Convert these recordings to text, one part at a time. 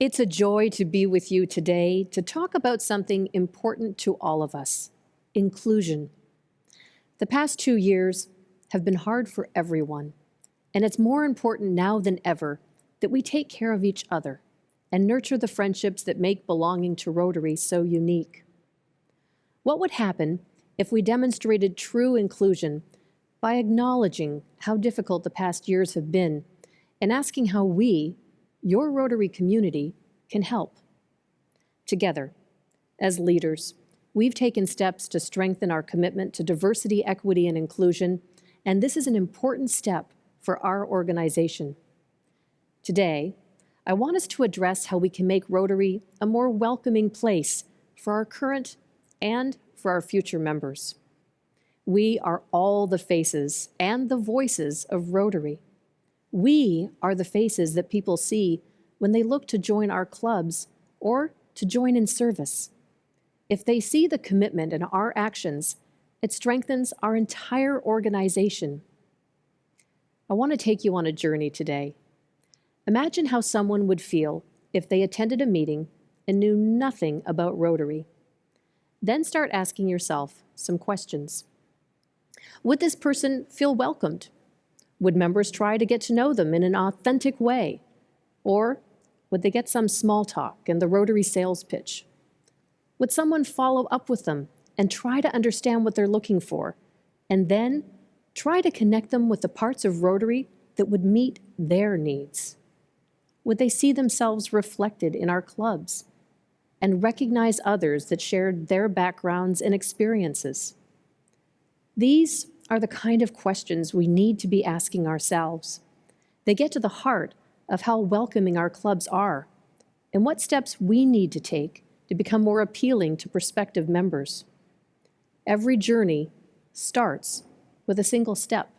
It's a joy to be with you today to talk about something important to all of us: inclusion. The past 2 years have been hard for everyone, and it's more important now than ever that we take care of each other and nurture the friendships that make belonging to Rotary so unique. What would happen if we demonstrated true inclusion by acknowledging how difficult the past years have been and asking how we, your Rotary community, can help? Together, as leaders, we've taken steps to strengthen our commitment to diversity, equity, and inclusion, and this is an important step for our organization. Today, I want us to address how we can make Rotary a more welcoming place for our current and for our future members. We are all the faces and the voices of Rotary. We are the faces that people see when they look to join our clubs or to join in service. If they see the commitment in our actions, it strengthens our entire organization. I want to take you on a journey today. Imagine how someone would feel if they attended a meeting and knew nothing about Rotary. Then start asking yourself some questions. Would this person feel welcomed? Would members try to get to know them in an authentic way? Or would they get some small talk and the Rotary sales pitch? Would someone follow up with them and try to understand what they're looking for, and then try to connect them with the parts of Rotary that would meet their needs? Would they see themselves reflected in our clubs and recognize others that shared their backgrounds and experiences? These are the kind of questions we need to be asking ourselves. They get to the heart of how welcoming our clubs are and what steps we need to take to become more appealing to prospective members. Every journey starts with a single step.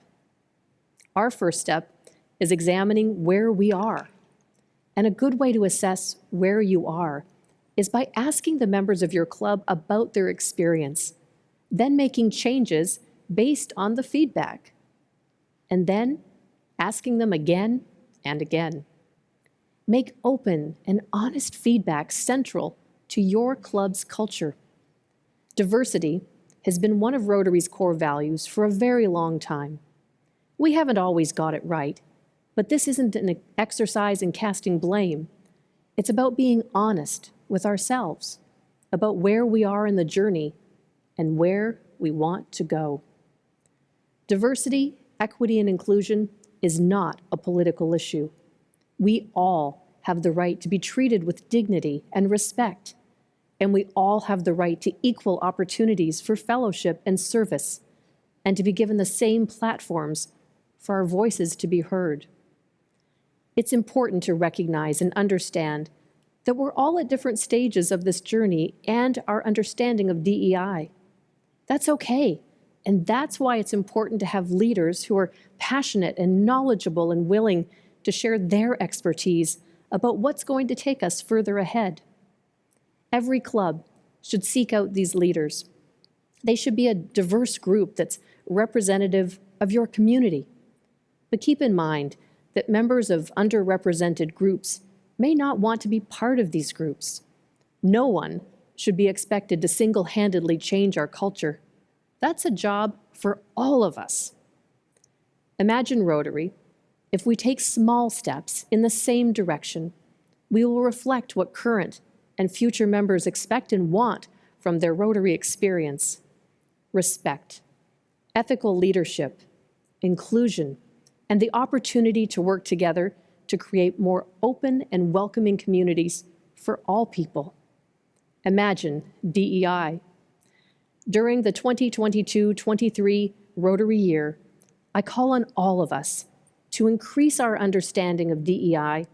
Our first step is examining where we are. And a good way to assess where you are is by asking the members of your club about their experience, then making changes based on the feedback, and then asking them again and again. Make open and honest feedback central to your club's culture. Diversity has been one of Rotary's core values for a very long time. We haven't always got it right, but this isn't an exercise in casting blame. It's about being honest with ourselves, about where we are in the journey and where we want to go. Diversity, equity, and inclusion is not a political issue. We all have the right to be treated with dignity and respect, and we all have the right to equal opportunities for fellowship and service, and to be given the same platforms for our voices to be heard. It's important to recognize and understand that we're all at different stages of this journey and our understanding of DEI. That's okay, and that's why it's important to have leaders who are passionate and knowledgeable and willing to share their expertise about what's going to take us further ahead. Every club should seek out these leaders. They should be a diverse group that's representative of your community. But keep in mind that members of underrepresented groups may not want to be part of these groups. No one should be expected to single-handedly change our culture. That's a job for all of us. Imagine Rotary. If we take small steps in the same direction, we will reflect what current and future members expect and want from their Rotary experience: respect, ethical leadership, inclusion, and the opportunity to work together to create more open and welcoming communities for all people. Imagine DEI. During the 2022-23 Rotary year, I call on all of us to increase our understanding of DEI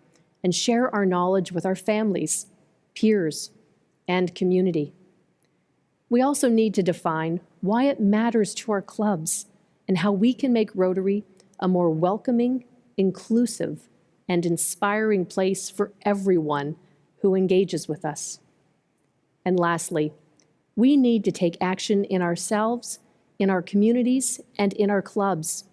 and share our knowledge with our families, peers, and community. We also need to define why it matters to our clubs and how we can make Rotary a more welcoming, inclusive, and inspiring place for everyone who engages with us. And lastly, we need to take action in ourselves, in our communities, and in our clubs.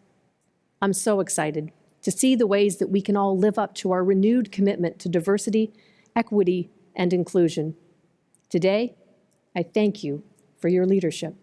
I'm so excited to see the ways that we can all live up to our renewed commitment to diversity, equity, and inclusion. Today, I thank you for your leadership.